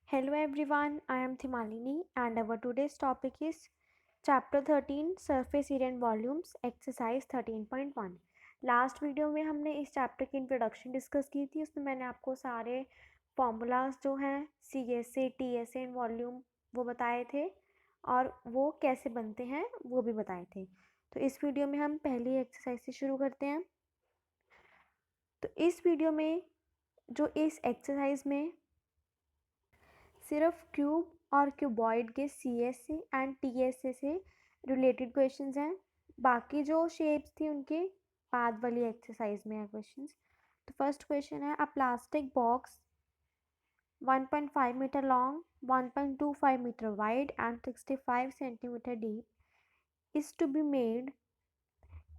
Hello everyone, I am Thimalini and our today's topic is Chapter 13 Surface Area and Volumes Exercise 13.1। Last video में हमने इस chapter की introduction discuss की थी। उसमें मैंने आपको सारे फॉर्मूलाज जो हैं CSA, TSA एंड वॉल्यूम वो बताए थे और वो कैसे बनते हैं वो भी बताए थे। तो इस वीडियो में हम पहली एक्सरसाइज से शुरू करते हैं। तो इस वीडियो में जो इस एक्सरसाइज में सिर्फ क्यूब और क्यूबॉइड के CSA एंड TSA से रिलेटेड क्वेश्चंस हैं। बाकी जो शेप्स थी उनके बाद वाली एक्सरसाइज में है क्वेश्चंस। तो फर्स्ट क्वेश्चन है, a plastic box 1.5 metre long, 1.25 metre wide and 65 centimetre deep is to be made.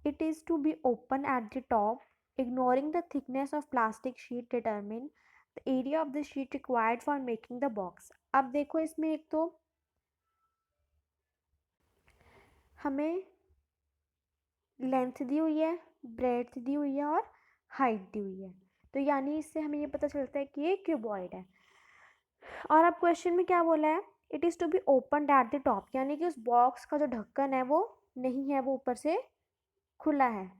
It is to be open at the top. Ignoring the thickness of plastic sheet, determine the area of the sheet required for making the box. अब देखो इसमें एक तो हमें length दी हुई है, breadth दी हुई है और हाइट दी हुई है। तो यानी इससे हमें ये पता चलता है कि ये क्यूबॉइड है। और अब क्वेश्चन में क्या बोला है, it is to be open at the top, यानी कि उस बॉक्स का जो ढक्कन है वो नहीं है, वो ऊपर से खुला है।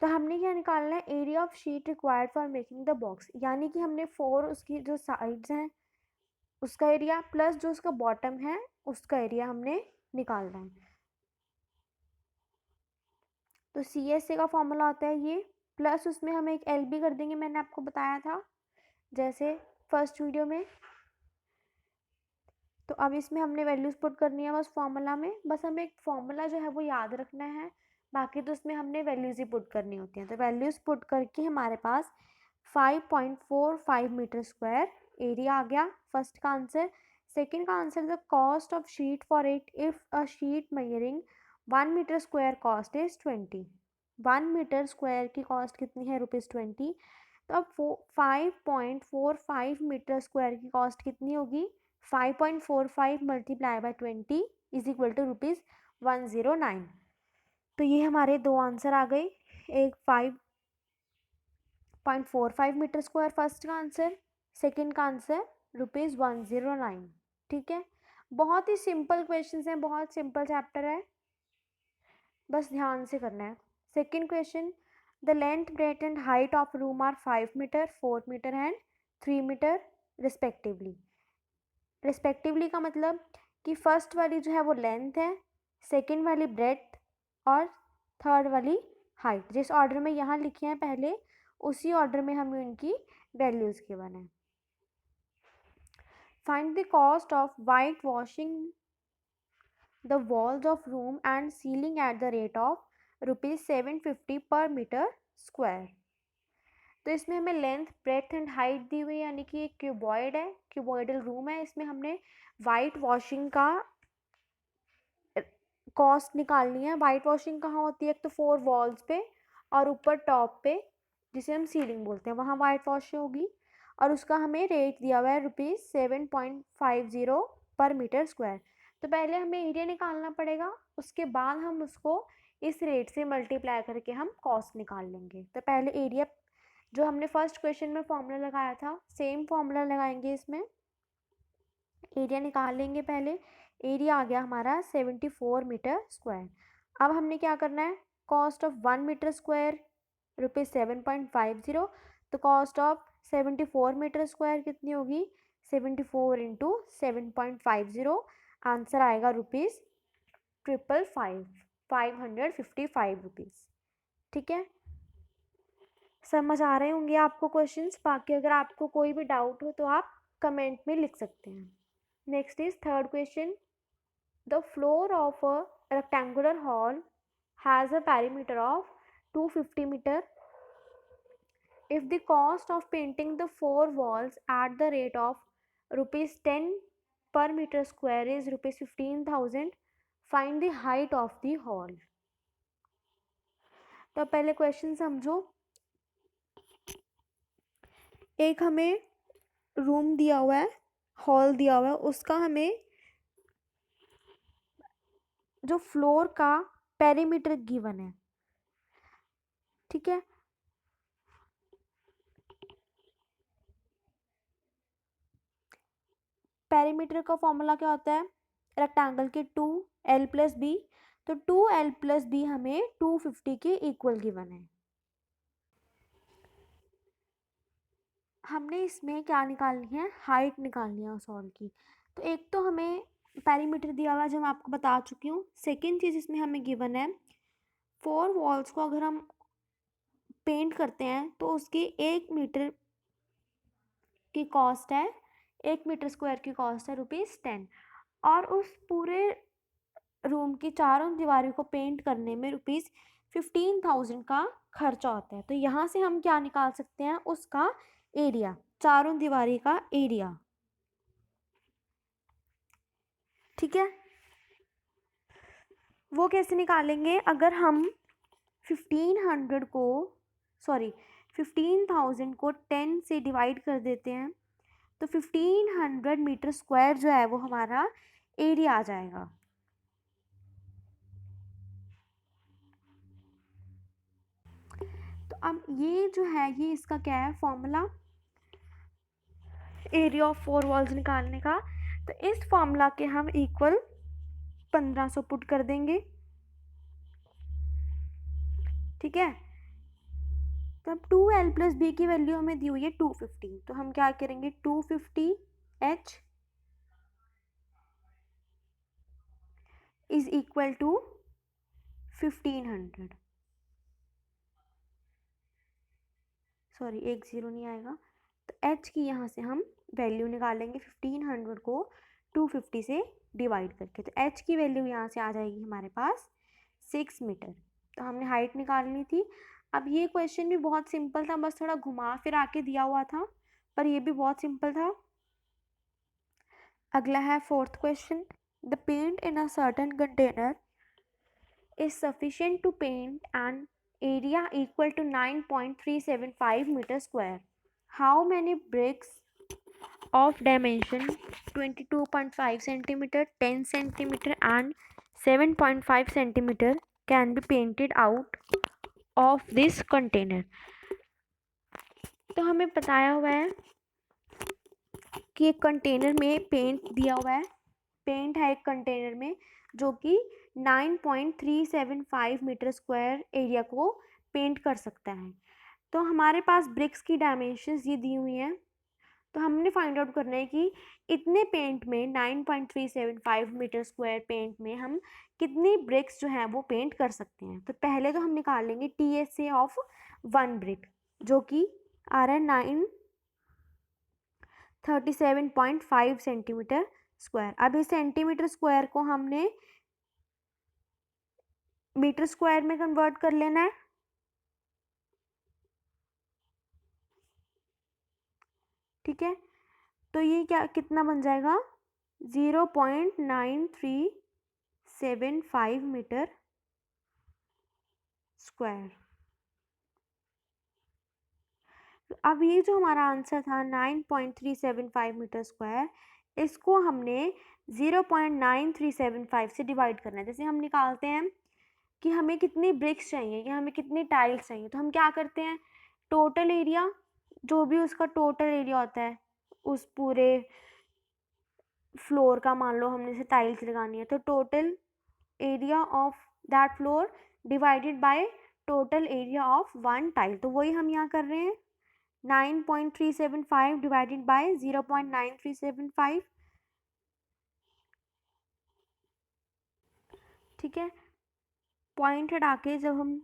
तो हमने क्या निकालना है, area of sheet required for making the box, यानी कि हमने 4 उसकी जो साइड्स हैं उसका एरिया प्लस जो उसका बॉटम है उसका एरिया हमने निकालना है। तो CSA का फॉर्मूला होता है ये, प्लस उसमें हम एक LB कर देंगे, मैंने आपको बताया था जैसे फर्स्ट वीडियो में। तो अब इसमें हमने वैल्यूज पुट करनी है बस फॉर्मूला में, बस हमें एक फॉर्मूला जो है वो याद रखना है, बाकी तो उसमें हमने वैल्यूज ही पुट करनी होती हैं। तो वैल्यूज पुट करके हमारे पास 5.45 मीटर स्क्वायर एरिया आ गया फर्स्ट का आंसर। सेकेंड का answer, the cost of sheet for it if a sheet measuring 1 metre square cost is 20। 1 metre square की कॉस्ट कितनी है, ₹20। तो अब 5.45 मीटर स्क्वायर की कॉस्ट कितनी होगी, 5.45 multiply by 20 is equal to ₹109। तो ये हमारे दो आंसर आ गए, एक 5.45 मीटर स्क्वायर फर्स्ट का आंसर, सेकंड का आंसर ₹109। ठीक है, बहुत ही सिंपल क्वेश्चंस हैं, बहुत सिंपल चैप्टर है, बस ध्यान से करना है। Second question, the length, breadth and height of room are 5 metre, 4 metre and 3 metre respectively. Respectively का मतलब कि फर्स्ट वाली जो है वो लेंथ है, सेकंड वाली ब्रेथ और थर्ड वाली हाइट। जिस ऑर्डर में यहाँ लिखे हैं पहले उसी ऑर्डर में हमें उनकी वैल्यूज गिवन है। Find the cost of white washing the walls of room and ceiling at the rate of ₹750 per meter square। तो इसमें हमें लेंथ, ब्रेथ एंड हाइट दी हुई है, यानी कि एक क्यूबॉइड है, क्यूबॉइडल रूम है। इसमें हमने वाइट वॉशिंग का कॉस्ट निकालनी है। वाइट वॉशिंग कहाँ होती है, एक तो 4 वॉल्स पे और ऊपर टॉप पे जिसे हम सीलिंग बोलते हैं वहाँ वाइट वॉशिंग होगी, और उसका हमें रेट दिया हुआ है ₹7.50 पर मीटर स्क्वायर। तो पहले हमें एरिया निकालना पड़ेगा, उसके बाद हम उसको इस रेट से मल्टीप्लाई करके हम कॉस्ट निकाल लेंगे। तो पहले एरिया जो हमने फर्स्ट क्वेश्चन में फॉर्मूला लगाया था सेम फॉर्मूला लगाएंगे, इसमें एरिया निकाल लेंगे। पहले एरिया आ गया हमारा 74 मीटर स्क्वायर। अब हमने क्या करना है, कॉस्ट ऑफ 1 मीटर स्क्वायर ₹7.50, तो कॉस्ट ऑफ 74 मीटर स्क्वायर कितनी होगी, 74 इंटू 7.50, आंसर आएगा ₹555 ठीक है, समझ आ रहे होंगे आपको क्वेश्चंस। बाकी अगर आपको कोई भी डाउट हो तो आप कमेंट में लिख सकते हैं। Next is third question, the floor of a rectangular hall has a perimeter of 250 meter. If the cost of painting the 4 walls at the rate of ₹10 per meter square is ₹15,000, find the height of the hall। तो पहले question समझो। एक हमें room दिया हुआ है, hall दिया हुआ है, उसका हमें जो फ्लोर का पेरीमीटर गिवन है, ठीक है। पेरीमीटर का फॉर्मूला क्या होता है, रेक्टेंगल के 2l + b, तो 2l + b हमें 250 के इक्वल गिवन है। हमने इसमें क्या निकालनी है, हाइट निकालनी है उस हॉल की। तो एक तो हमें पेरीमीटर दिया हुआ है जो मैं आपको बता चुकी हूँ। सेकेंड चीज़ इसमें हमें गिवन है 4 वॉल्स को अगर हम पेंट करते हैं तो उसकी 1 मीटर की कॉस्ट है, 1 मीटर स्क्वायर की कॉस्ट है ₹10, और उस पूरे रूम की चारों दीवारों को पेंट करने में ₹15,000 का खर्चा होता है। तो यहाँ से हम क्या निकाल सकते हैं, उसका एरिया, चारों दीवारी का एरिया। ठीक है, वो कैसे निकालेंगे, अगर हम 15,000 को 10 से डिवाइड कर देते हैं तो 1500 मीटर स्क्वायर जो है वो हमारा एरिया आ जाएगा। तो अब ये जो है, ये इसका क्या है फॉर्मूला, एरिया ऑफ 4 वॉल्स निकालने का। तो इस फॉर्मूला के हम इक्वल 1500 पुट कर देंगे। ठीक है, तो अब 2l + b की वैल्यू हमें दी हुई है 250, तो हम क्या करेंगे, 250h is equal to 1500, sorry एक ज़ीरो नहीं आएगा, तो h की यहाँ से हम वैल्यू निकालेंगे 1500 को 250 से डिवाइड करके। तो h की वैल्यू यहाँ से आ जाएगी हमारे पास 6 मीटर। तो हमने हाइट निकालनी थी। अब ये क्वेश्चन भी बहुत सिंपल था, बस थोड़ा घुमा फिरा के दिया हुआ था, पर ये भी बहुत सिंपल था। अगला है 4th question, the paint in a certain container is sufficient to paint an area equal to 9.375 meter square. How many bricks of dimension 22.5 centimeter, 10 centimeter and 7.5 centimeter can be painted out of this container? तो हमें बताया हुआ है कि एक container में paint दिया हुआ है, पेंट है एक कंटेनर में जो कि 9.375 मीटर स्क्वायर एरिया को पेंट कर सकता है। तो हमारे पास ब्रिक्स की डायमेंशंस ये दी हुई हैं, तो हमने फाइंड आउट करना है कि इतने पेंट में 9.375 मीटर स्क्वायर पेंट में हम कितनी ब्रिक्स जो हैं वो पेंट कर सकते हैं। तो पहले तो हम निकालेंगे TSA ऑफ 1 ब्रिक जो कि आ रहा है 937.5 सेंटीमीटर स्क्वायर। अब इस सेंटीमीटर स्क्वायर को हमने मीटर स्क्वायर में कन्वर्ट कर लेना है। ठीक है, तो ये क्या कितना बन जाएगा, 0.9375 मीटर स्क्वायर। अब ये जो हमारा आंसर था 9.375 मीटर स्क्वायर, इसको हमने 0.9375 से डिवाइड करना है। जैसे हम निकालते हैं कि हमें कितनी ब्रिक्स चाहिए या हमें कितनी टाइल्स चाहिए, तो हम क्या करते हैं, टोटल एरिया, जो भी उसका टोटल एरिया होता है उस पूरे फ्लोर का, मान लो हमने से टाइल्स लगानी है, तो total area of that floor divided by total area of 1 tile. तो वही हम यहाँ कर रहे हैं, 9.375 डिवाइडेड बाय 0.9375। ठीक है, पॉइंट हटा के जब हम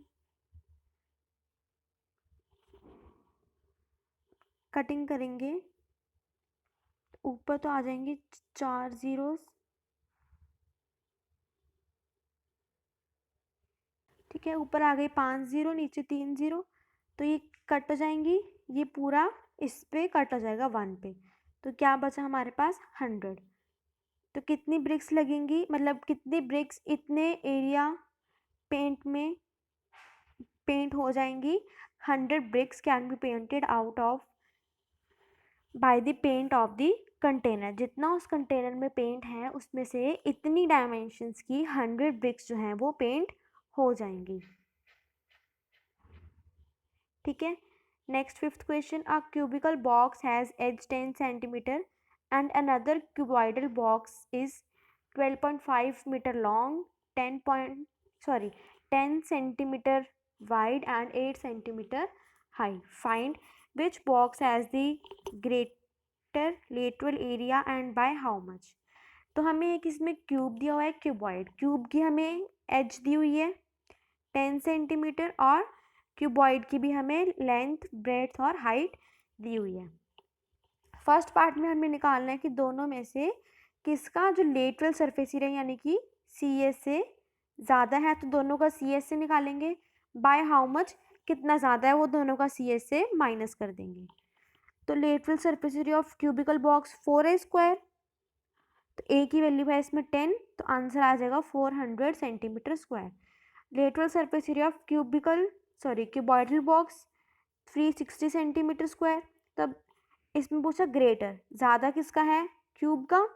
कटिंग करेंगे ऊपर तो आ जाएंगे 4 ज़ीरोस। ठीक है, ऊपर आ गए 5 ज़ीरो, नीचे 3 ज़ीरो, तो ये कट हो जाएंगी, ये पूरा इस पे कट हो जाएगा 1 पे। तो क्या बचा हमारे पास 100। तो कितनी ब्रिक्स लगेंगी, मतलब कितनी ब्रिक्स इतने एरिया पेंट में पेंट हो जाएंगी, 100 bricks can be painted out of by the paint of the container. जितना उस कंटेनर में पेंट है उसमें से इतनी डायमेंशंस की 100 ब्रिक्स जो हैं वो पेंट हो जाएंगी। ठीक है, next 5th question, a cubical box has edge 10 centimetre and another cuboidal box is 12.5 meter long, 10 centimeter wide and 8 centimeter high. Find which box has the greater lateral area and by how much. तो हमें एक इसमें cube दिया हुआ है, cuboid, cube की हमें as the हुई है 10 सेंटीमीटर और क्यूबॉइड की भी हमें लेंथ, ब्रेड्थ और हाइट दी हुई है। फर्स्ट पार्ट में हमें निकालना है कि दोनों में से किसका जो लेटरल सरफेस एरिया यानी कि सी एस से ज़्यादा है, तो दोनों का सी एस से निकालेंगे। बाय हाउ मच, कितना ज़्यादा है वो दोनों का सी एस से माइनस कर देंगे। तो lateral surface area of cubical box 4a square, तो ए की वैल्यू है इसमें 10, तो आंसर आ जाएगा 400 centimetre square. Lateral surface area of cuboidal box 360 centimetre square. तब इसमें पूछा ग्रेटर, ज़्यादा किसका है, क्यूब का,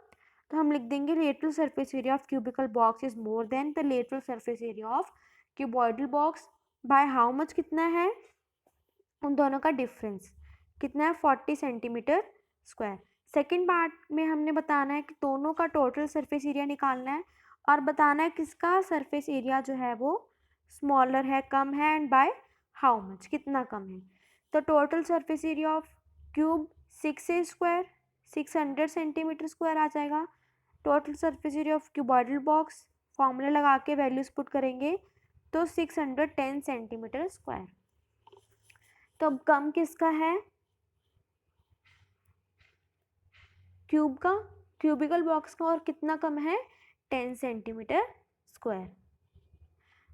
तो हम लिख देंगे lateral surface area of cubical box is more than the lateral surface area of cuboidal box by how much, कितना है, उन दोनों का डिफरेंस कितना है, 40 सेंटीमीटर स्क्वायर। सेकेंड पार्ट में हमने बताना है कि दोनों का टोटल सरफेस एरिया निकालना है और बताना है किसका सरफेस एरिया जो है वो स्मॉलर है, कम है, एंड बाय हाउ मच, कितना कम है। तो total surface area of cube 6a square 600 centimetre square आ जाएगा। Total surface area of cuboidal box formula लगा के वैल्यूज पुट करेंगे तो 610 सेंटीमीटर स्क्वायर। तो अब कम किसका है, क्यूब का, क्यूबिकल बॉक्स का, और कितना कम है, 10 सेंटीमीटर स्क्वायर।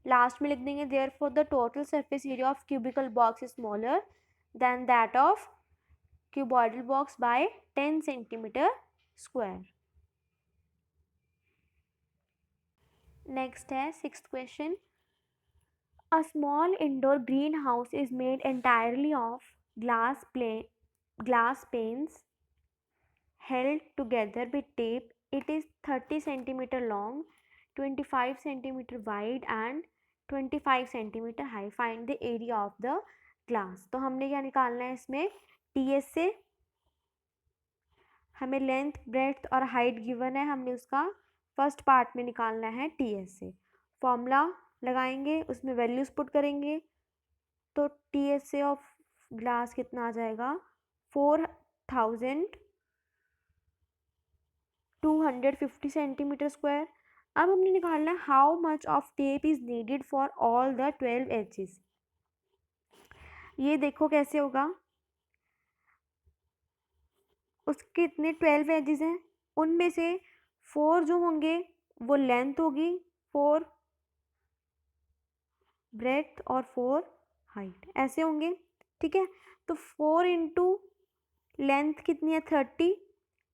लास्ट में लिख देंगे therefore the total surface area of cubical box is smaller than that of cuboidal box by 10 centimetre square. Next है 6th question. A small indoor greenhouse is made entirely of glass panes held together with tape. It is 30 centimeter long, 25 centimeter wide and 25 centimeter high. Find the area of the glass. तो हमने क्या निकालना है इसमें, TS से हमें length, breadth और height given है, हमने उसका फर्स्ट पार्ट में निकालना है टीएस से। फॉर्मूला लगाएंगे, उसमें वैल्यूज पुट करेंगे, तो टीएस से ऑफ ग्लास कितना आ जाएगा, 4250 सेंटीमीटर स्क्वायर। अब हमने निकालना है how much of tape is needed for all the 12 ages. ये देखो कैसे होगा, उसके इतने 12 एजेस हैं, उनमें से 4 जो होंगे वो लेंथ होगी, 4 ब्रेड्थ और 4 हाइट, ऐसे होंगे, ठीक है। तो 4 इंटू लेंथ कितनी है 30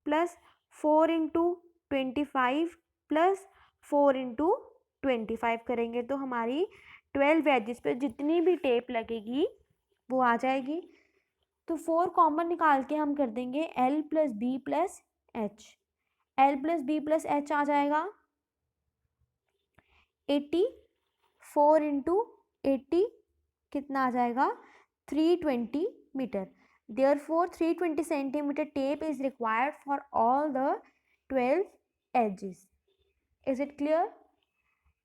प्लस 4 इंटू 25 प्लस 4 इंटू 25 करेंगे तो हमारी 12 एजेस पे जितनी भी टेप लगेगी वो आ जाएगी। तो 4 कॉमन निकाल के हम कर देंगे L plus B plus H, L plus B plus H आ जाएगा 80, 4 इंटू 80 कितना आ जाएगा 320 metre. Therefore 320 centimeter tape is required for all the 12 edges. Is it clear?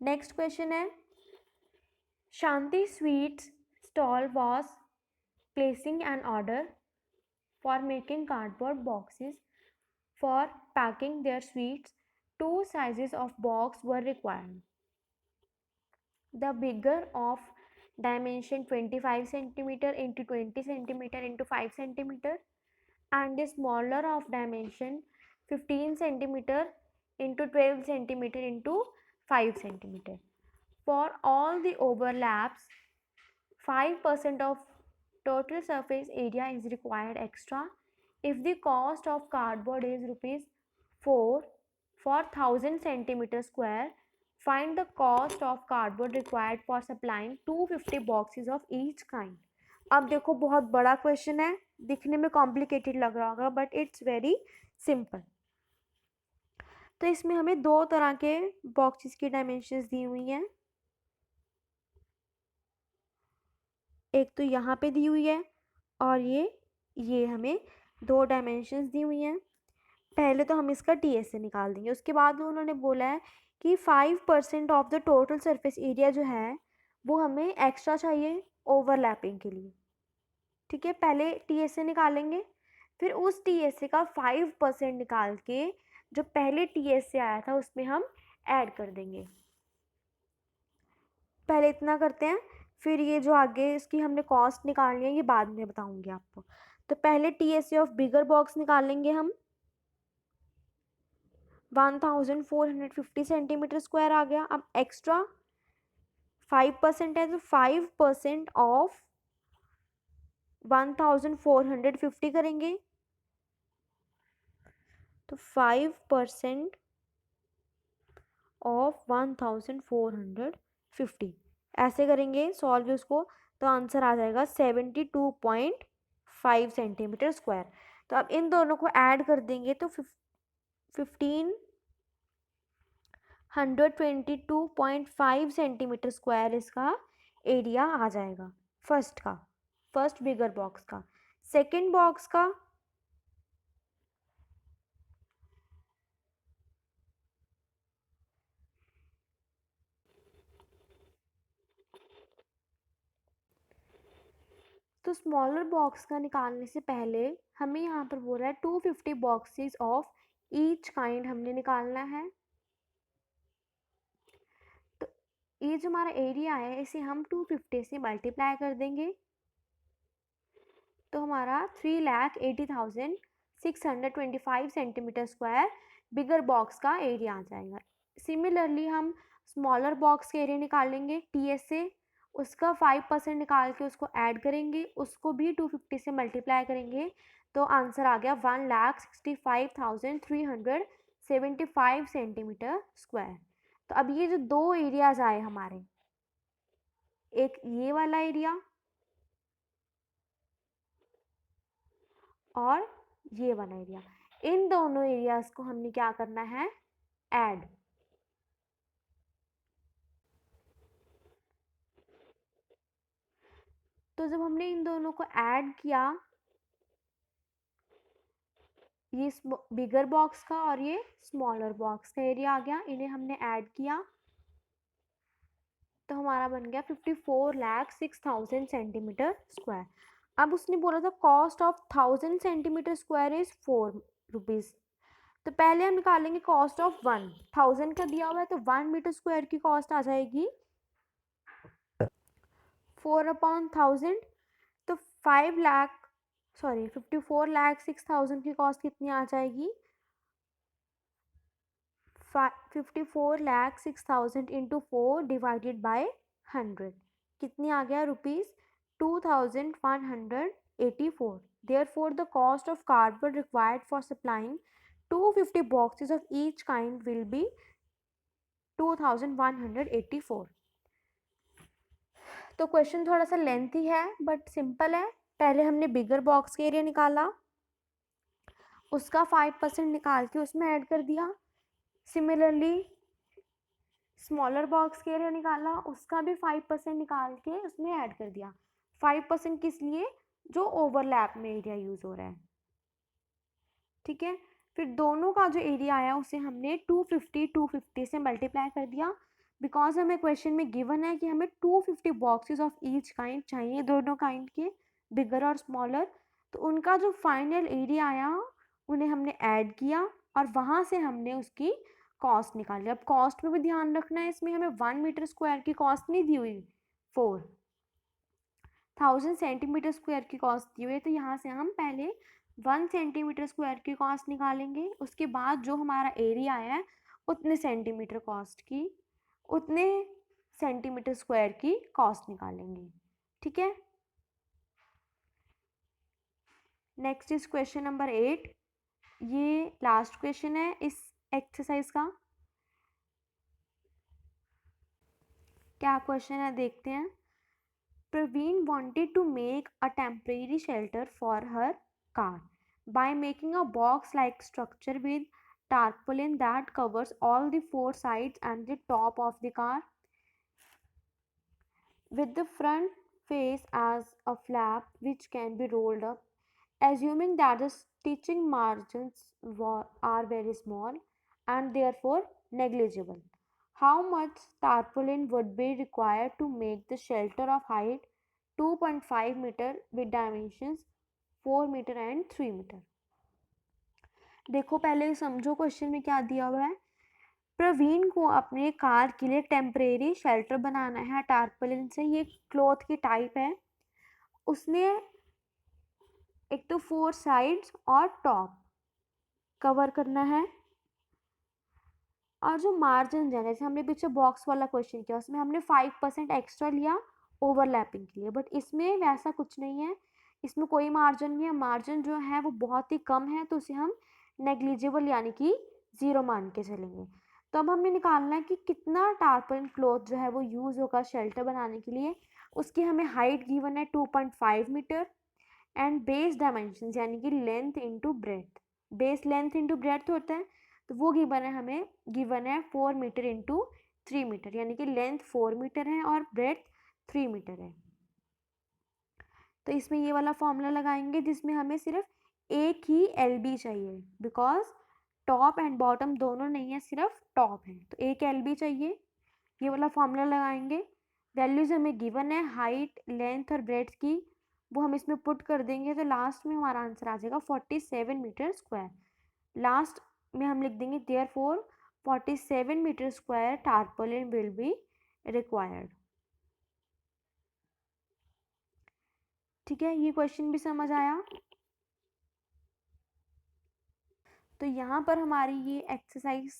Next question है, Shanti Sweets stall was placing an order for making cardboard boxes for packing their sweets. 2 sizes of box were required. The bigger of dimension 25 centimeter into 20 centimeter into 5 centimeter and the smaller of dimension 15 centimeter into 12 centimeter into 5 centimeter. For all the overlaps, 5% of total surface area is required extra. If the cost of cardboard is rupees 4 for 1000 centimeter square, find the cost of cardboard required for supplying 250 boxes of each kind. अब देखो बहुत बड़ा question है, दिखने में complicated लग रहा होगा बट इट्स वेरी सिंपल। तो इसमें हमें 2 तरह के बॉक्सेस की डायमेंशंस दी हुई हैं, एक तो यहाँ पे दी हुई है और ये हमें 2 डायमेंशंस दी हुई हैं। पहले तो हम इसका TSA निकाल देंगे, उसके बाद उन्होंने बोला है कि 5% of the total surface area जो है वो हमें एक्स्ट्रा चाहिए ओवरलैपिंग के लिए। ठीक है, पहले TSA निकालेंगे, फिर उस TSA का 5% निकाल के जो पहले TSA आया था उसमें हम ऐड कर देंगे। पहले इतना करते हैं, फिर ये जो आगे इसकी हमने कॉस्ट निकालनी है ये बाद में बताऊंगी आपको। तो पहले TSA ऑफ बिगर बॉक्स निकालेंगे हम, 1450 सेंटीमीटर स्क्वायर आ गया। अब एक्स्ट्रा 5% है तो 5% ऑफ 1450 करेंगे, तो 5% ऑफ 1450 ऐसे करेंगे सॉल्व उसको, तो आंसर आ जाएगा 72.5 सेंटीमीटर स्क्वायर। तो अब इन दोनों को ऐड कर देंगे तो 1522.5 सेंटीमीटर स्क्वायर इसका एरिया आ जाएगा फर्स्ट बिगर बॉक्स का। सेकंड बॉक्स का तो स्मॉलर बॉक्स का निकालने से पहले हमें यहाँ पर बोला है 250 बॉक्सेस ऑफ ईच काइंड हमने निकालना है। तो ये जो हमारा एरिया है इसे हम 250 से मल्टीप्लाई कर देंगे, तो हमारा 3,80,625 सेंटीमीटर स्क्वायर बिगर बॉक्स का एरिया आ जाएगा। सिमिलरली हम स्मॉलर बॉक्स के एरिया निकालेंगे TSA, उसका 5% निकाल के उसको ऐड करेंगे, उसको भी 250 से मल्टीप्लाई करेंगे, तो आंसर आ गया 1,65,375 सेंटीमीटर स्क्वायर। तो अब ये जो दो एरियाज आए हमारे, एक ये वाला एरिया और ये वाला एरिया, इन दोनों एरियाज को हमने क्या करना है, ऐड। तो जब हमने इन दोनों को ऐड किया, ये बिगर बॉक्स का और ये स्मॉलर बॉक्स का एरिया आ गया, इन्हें हमने ऐड किया तो हमारा बन गया 54,06,000 सेंटीमीटर स्क्वायर। अब उसने बोला था cost of 1000 centimetre square is 4 rupees. तो पहले हम निकालेंगे कॉस्ट ऑफ 1000 का दिया हुआ है, तो 1 मीटर स्क्वायर की कॉस्ट आ जाएगी 4/1000। तो 54,06,000 की कॉस्ट कितनी आ जाएगी, 54,06,000 इंटू 4 डिवाइडेड बाय 100 कितनी आ गया, ₹2184। Therefore, the cost of cardboard required for supplying 250 boxes of each kind will be 2184। तो क्वेश्चन थोड़ा सा लेंथी है बट सिंपल है। पहले हमने बिगर बॉक्स के एरिया निकाला, उसका 5% निकाल के उसमें ऐड कर दिया। सिमिलरली स्मॉलर बॉक्स के एरिया निकाला, उसका भी 5% निकाल के उसमें ऐड कर दिया। 5% किस लिए, जो ओवरलैप में एरिया यूज हो रहा है। ठीक है, फिर दोनों का जो एरिया आया उसे हमने 250 से मल्टीप्लाई कर दिया, बिकॉज हमें क्वेश्चन में गिवन है कि हमें 250 बॉक्सेस ऑफ ईच काइंड चाहिए, दोनों काइंड के, बिगर और स्मॉलर। तो उनका जो फाइनल एरिया आया उन्हें हमने ऐड किया और वहाँ से हमने उसकी कॉस्ट निकाली। अब कॉस्ट में भी ध्यान रखना है, इसमें हमें 1 मीटर स्क्वायर की कॉस्ट नहीं दी हुई, 4000 सेंटीमीटर स्क्वायर की कॉस्ट दी हुई है। तो यहाँ से हम पहले 1 सेंटीमीटर स्क्वायर की कॉस्ट निकालेंगे, उसके बाद जो हमारा एरिया है उतने सेंटीमीटर स्क्वायर की कॉस्ट निकालेंगे। ठीक है, नेक्स्ट इज क्वेश्चन नंबर 8। ये लास्ट क्वेश्चन है इस एक्सरसाइज का। क्या क्वेश्चन है देखते हैं। Praveen wanted to make a temporary shelter for her car by making a box-like structure with tarpaulin that covers all the 4 sides and the top of the car, with the front face as a flap which can be rolled up. assuming that the stitching margins are very small and therefore negligible, how much tarpaulin would be required to make the shelter of height 2.5 meter with dimensions 4 meter and 3 meter? देखो पहले समझो question में क्या दिया हुआ है। प्रवीण को अपने कार के लिए टेम्परेरी शेल्टर बनाना है टारपोलिन से। ये क्लॉथ की टाइप है। उसने एक तो 4 साइड्स और टॉप कवर करना है, और जो मार्जिन है जैसे हमने पीछे बॉक्स वाला क्वेश्चन किया उसमें हमने 5% एक्स्ट्रा लिया ओवरलैपिंग के लिए, बट इसमें वैसा कुछ नहीं है। इसमें कोई मार्जिन नहीं है, मार्जिन जो है वो बहुत ही कम है, तो उसे हम नेग्लिजिबल यानी कि 0 मान के चलेंगे। तो अब हमें निकालना है कि कितना टारपोलिन क्लॉथ जो है वो यूज़ होगा शेल्टर बनाने के लिए। उसकी हमें हाइट गिवन है 2.5 मीटर एंड बेस डायमेंशन यानी कि length into breadth, base length into breadth होता है, तो वो गिवन है हमें, गिवन है 4 मीटर इंटू 3 मीटर, यानी कि लेंथ 4 मीटर है और ब्रेथ 3 मीटर है। तो इसमें ये वाला फॉर्मूला लगाएंगे जिसमें हमें सिर्फ एक ही LB चाहिए, बिकॉज टॉप एंड बॉटम दोनों नहीं है, सिर्फ टॉप है, तो एक LB चाहिए। ये वाला फॉर्मूला लगाएंगे। वैल्यूज हमें गिवन है हाइट लेंथ और ब्रेथ की, वो हम इसमें पुट कर देंगे, तो लास्ट में हमारा आंसर आ जाएगा 47 मीटर स्क्वायर। लास्ट में हम लिख देंगे therefore 47 metre square tarpaulin will be required. ठीक है, ये क्वेश्चन भी समझ आया। तो यहाँ पर हमारी ये एक्सरसाइज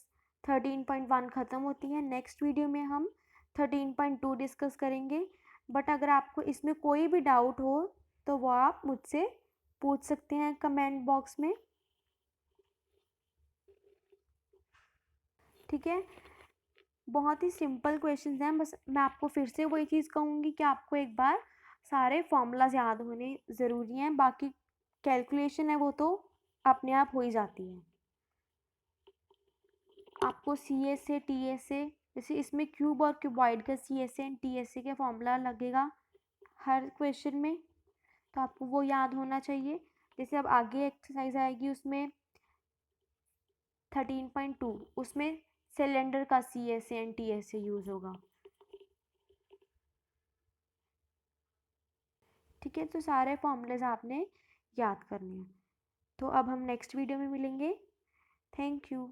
13.1 ख़त्म होती है। नेक्स्ट वीडियो में हम 13.2 डिस्कस करेंगे। बट अगर आपको इसमें कोई भी डाउट हो तो वो आप मुझसे पूछ सकते हैं कमेंट बॉक्स में। ठीक है, बहुत ही सिंपल क्वेश्चंस हैं, बस मैं आपको फिर से वही चीज़ कहूँगी कि आपको एक बार सारे फॉर्मूलाज याद होने ज़रूरी हैं, बाकी कैलकुलेशन है वो तो अपने आप हो ही जाती है। आपको CSA TSA जैसे इसमें क्यूब और क्यूबॉइड का CSA एंड TSA के फॉर्मूला लगेगा हर क्वेश्चन में, तो आपको वो याद होना चाहिए। जैसे अब आगे एक्सरसाइज आएगी उसमें 13.2, उसमें सिलेंडर का CSA एंड TSA यूज़ होगा। ठीक है, तो सारे फॉर्मूलेज आपने याद करने हैं। तो अब हम नेक्स्ट वीडियो में मिलेंगे। Thank you.